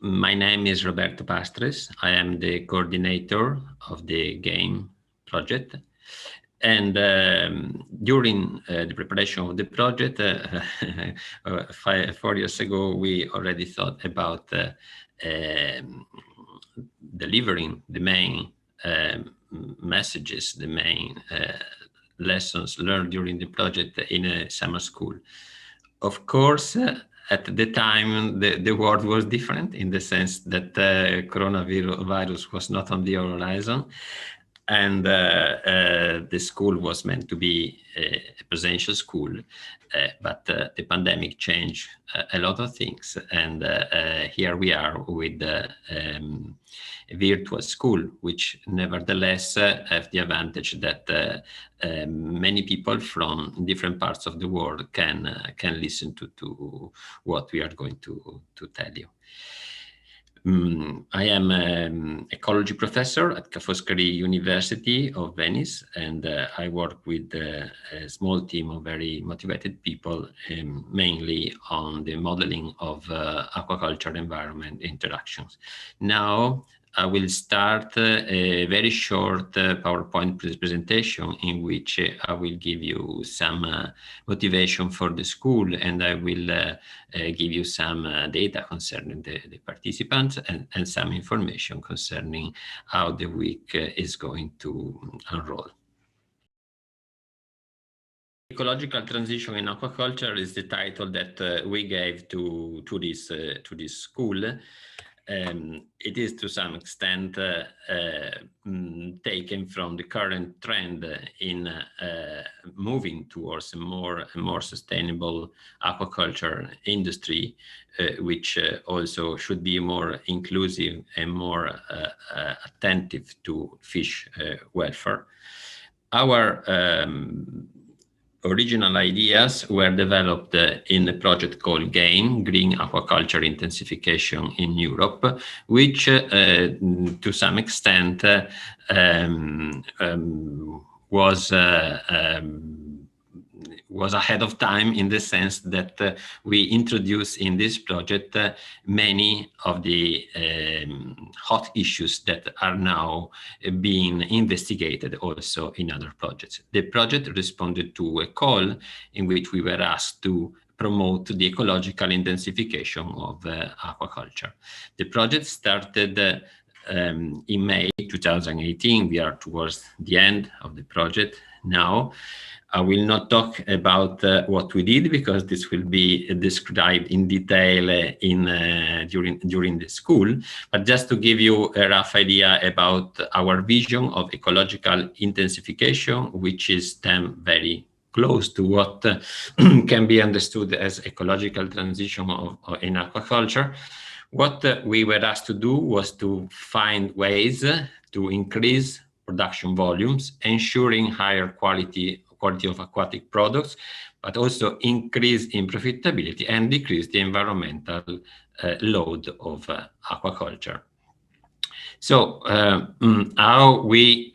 My name is Roberto Pastres. I am the coordinator of the game project. And during the preparation of the project, 4 years ago, we already thought about um, delivering the main messages, the main lessons learned during the project in a summer school. Of course, at the time, the world was different in the sense that coronavirus was not on the horizon, and the school was meant to be a presential school, but the pandemic changed a lot of things, and here we are with a virtual school, which nevertheless have the advantage that many people from different parts of the world can listen to what we are going to tell you. I am an ecology professor at Ca' Foscari University of Venice, and I work with a small team of very motivated people, mainly on the modeling of aquaculture environment interactions. Now, I will start a very short PowerPoint presentation in which I will give you some motivation for the school, and I will give you some data concerning the participants and some information concerning how the week is going to unroll. Ecological transition in aquaculture is the title that we gave to this school. It is to some extent taken from the current trend in moving towards a more sustainable aquaculture industry, which also should be more inclusive and more attentive to fish welfare. Our original ideas were developed in a project called GAIN, Green Aquaculture Intensification in Europe, which to some extent was ahead of time in the sense that we introduced in this project many of the hot issues that are now being investigated also in other projects. The project responded to a call in which we were asked to promote the ecological intensification of aquaculture. The project started in May 2018. We are towards the end of the project now. I will not talk about what we did because this will be described in detail during the school, but just to give you a rough idea about our vision of ecological intensification, which is then very close to what can be understood as ecological transition in aquaculture. What we were asked to do was to find ways to increase production volumes, ensuring higher quality of aquatic products, but also increase in profitability and decrease the environmental load of aquaculture. So how we,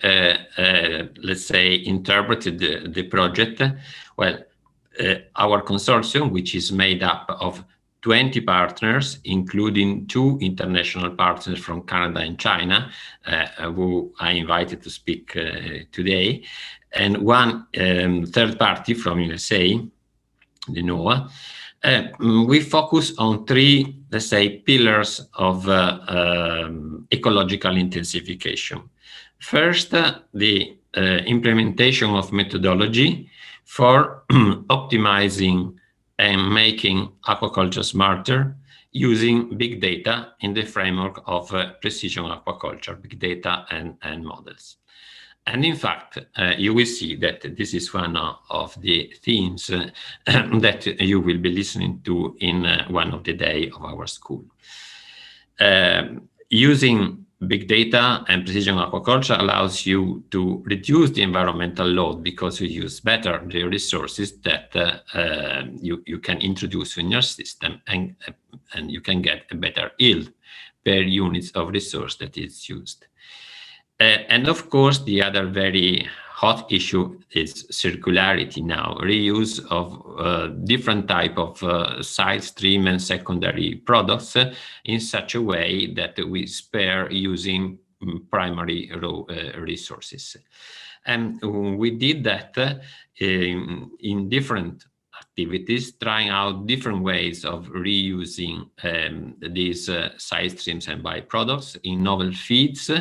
let's say, interpreted the project? Well, our consortium, which is made up of 20 partners, including 2 international partners from Canada and China, who I invited to speak today, and 1 third party from USA, the NOAA. We focus on 3, let's say, pillars of ecological intensification. First, the implementation of methodology for optimizing and making aquaculture smarter using big data in the framework of precision aquaculture, big data and models. And in fact, you will see that this is one of the themes that you will be listening to in one of the days of our school. Using big data and precision aquaculture allows you to reduce the environmental load because you use better the resources that you can introduce in your system, and you can get a better yield per units of resource that is used. And of course, the other very hot issue is circularity now, reuse of different type of side stream and secondary products in such a way that we spare using primary raw resources. And we did that in different activities, trying out different ways of reusing these side streams and byproducts in novel feeds,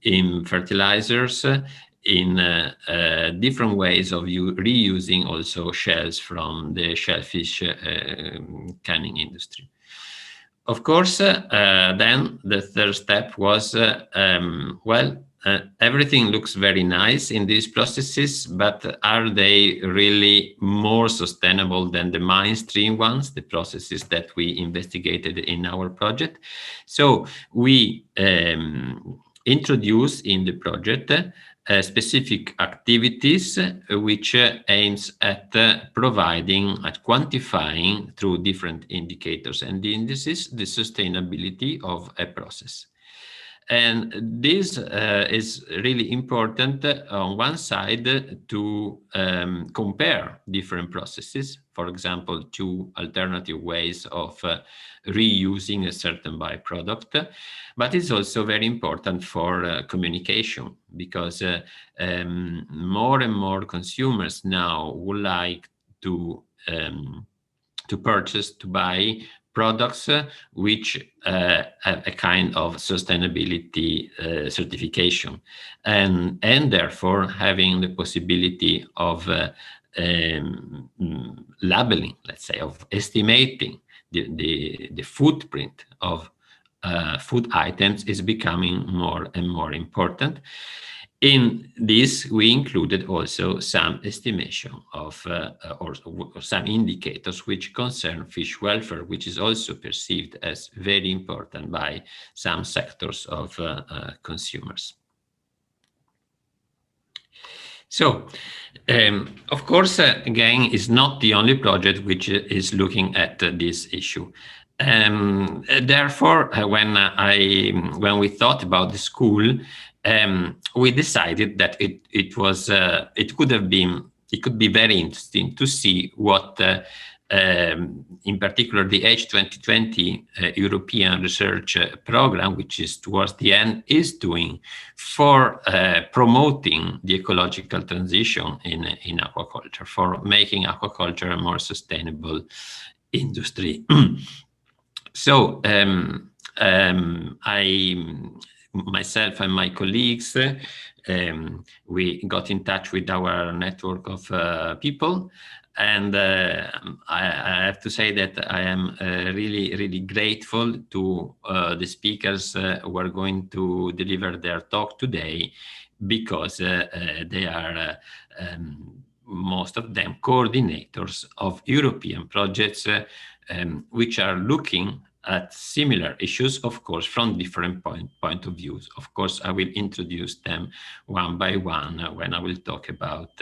in fertilizers, in different ways of reusing also shells from the shellfish canning industry. Of course, then the third step was, everything looks very nice in these processes, but are they really more sustainable than the mainstream ones, the processes that we investigated in our project? So we introduced in the project specific activities which aims at providing, at quantifying through different indicators and indices the sustainability of a process. And this is really important on one side to compare different processes, for example, two alternative ways of reusing a certain byproduct. But it's also very important for communication, because more and more consumers now would like to purchase, to buy products which have a kind of sustainability certification, and therefore having the possibility of labeling, let's say, of estimating the footprint of food items is becoming more and more important. In this, we included also some estimation of or some indicators which concern fish welfare, which is also perceived as very important by some sectors of consumers. So, of course, again, is not the only project which is looking at this issue. Therefore, when we thought about the school, we decided that it could be very interesting to see what in particular the H2020 European Research Program, which is towards the end, is doing for promoting the ecological transition in aquaculture, for making aquaculture a more sustainable industry. So myself and my colleagues, we got in touch with our network of people, and I have to say that I am really, really grateful to the speakers who are going to deliver their talk today, because they are most of them coordinators of European projects which are looking at similar issues, of course, from different point of views. Of course, I will introduce them one by one when I will talk about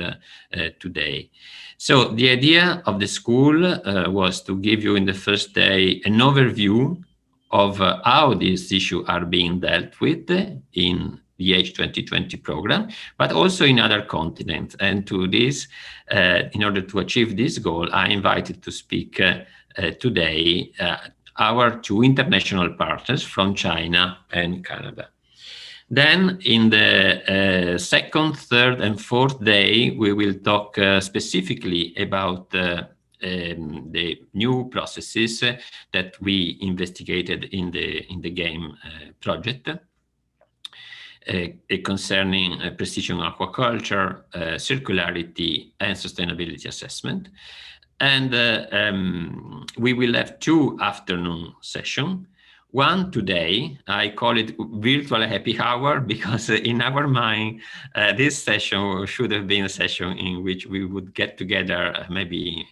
today. So the idea of the school was to give you in the first day an overview of how these issues are being dealt with in the H2020 program, but also in other continents. And to this, in order to achieve this goal, I invited to speak today our two international partners from China and Canada. Then in the second, third, and fourth day, we will talk specifically about the new processes that we investigated in the GAME project, concerning precision aquaculture, circularity, and sustainability assessment. And we will have two afternoon sessions. One today, I call it virtual happy hour, because in our mind, this session should have been a session in which we would get together, maybe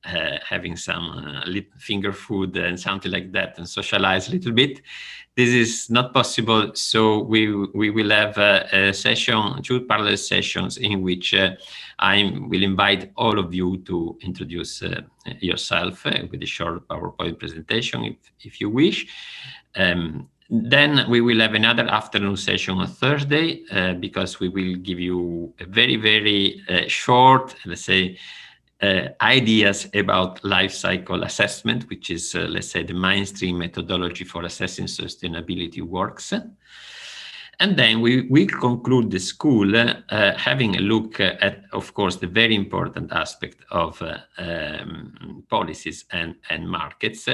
having some finger food and something like that, and socialize a little bit. This is not possible, so we will have a session, two parallel sessions, in which I will invite all of you to introduce yourself with a short PowerPoint presentation, if you wish. Then we will have another afternoon session on Thursday because we will give you a very, very short, let's say, ideas about life cycle assessment, which is, let's say, the mainstream methodology for assessing sustainability works. And then we will conclude the school having a look at, of course, the very important aspect of policies and markets.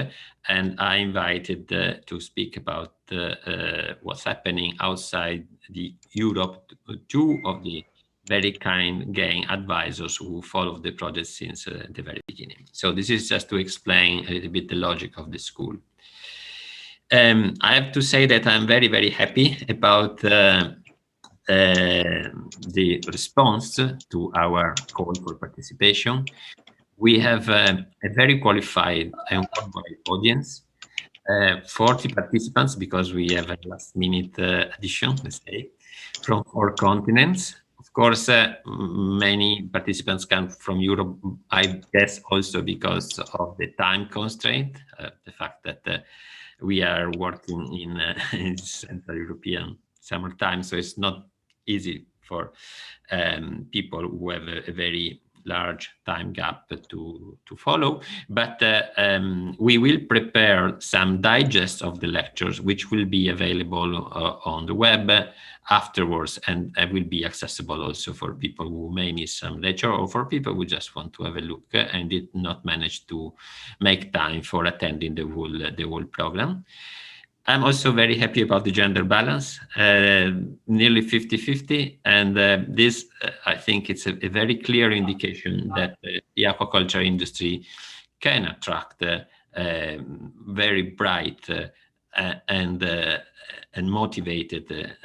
And I invited to speak about what's happening outside the Europe, two of the very kind gang advisors who follow the project since the very beginning. So this is just to explain a little bit the logic of the school. I have to say that I'm very, very happy about the response to our call for participation. We have a very qualified and worldwide audience, 40 participants, because we have a last minute addition, let's say, from 4 continents. Of course, many participants come from Europe, I guess also because of the time constraint, the fact that we are working in Central European summertime, so it's not easy for people who have a very large time gap to follow, but we will prepare some digest of the lectures, which will be available on the web afterwards, and will be accessible also for people who may miss some lecture, or for people who just want to have a look and did not manage to make time for attending the whole program. I'm also very happy about the gender balance, nearly 50-50. And this, I think it's a very clear indication that the aquaculture industry can attract very bright and motivated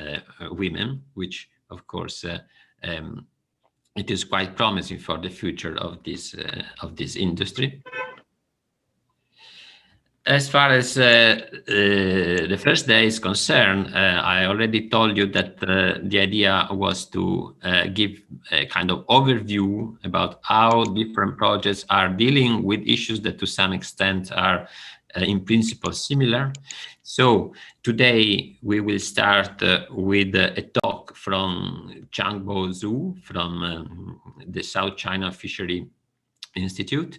women, which, of course, it is quite promising for the future of this industry. As far as the first day is concerned, I already told you that the idea was to give a kind of overview about how different projects are dealing with issues that to some extent are in principle similar. So today we will start with a talk from Changbo Zhu from the South China Fishery Institute,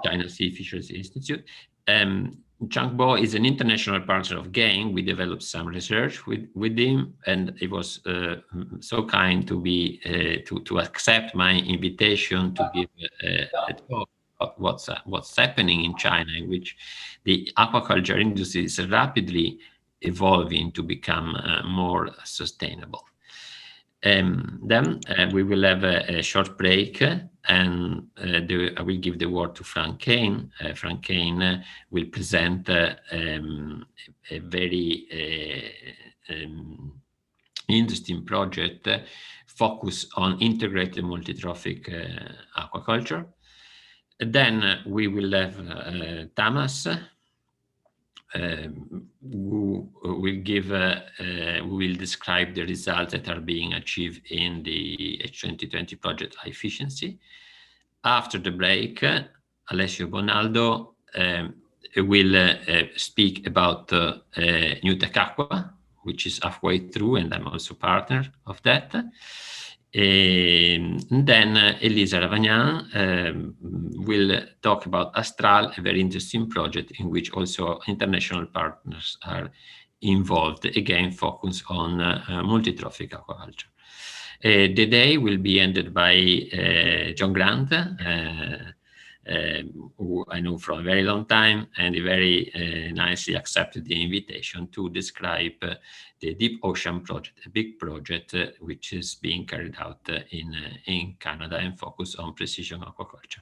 China Sea Fisheries Institute. Changbo is an international partner of GAIN. We developed some research with him, and he was so kind to be to accept my invitation to give a talk about what's happening in China, in which the aquaculture industry is rapidly evolving to become more sustainable. Then we will have a short break, and I will give the word to Frank Kane. Frank Kane will present a very interesting project focused on integrated multi-trophic aquaculture. Then we will have Tamas, who will describe the results that are being achieved in the H2020 project efficiency. After the break, Alessio Bonaldo will speak about New Tech Aqua, which is halfway through, and I'm also partner of that. And then Elisa Ravagnan will talk about Astral, a very interesting project in which also international partners are involved, again focused on multi-trophic aquaculture. The day will be ended by John Grant, who I know from a very long time, and he very nicely accepted the invitation to describe the Deep Ocean project, a big project which is being carried out in Canada and focused on precision aquaculture.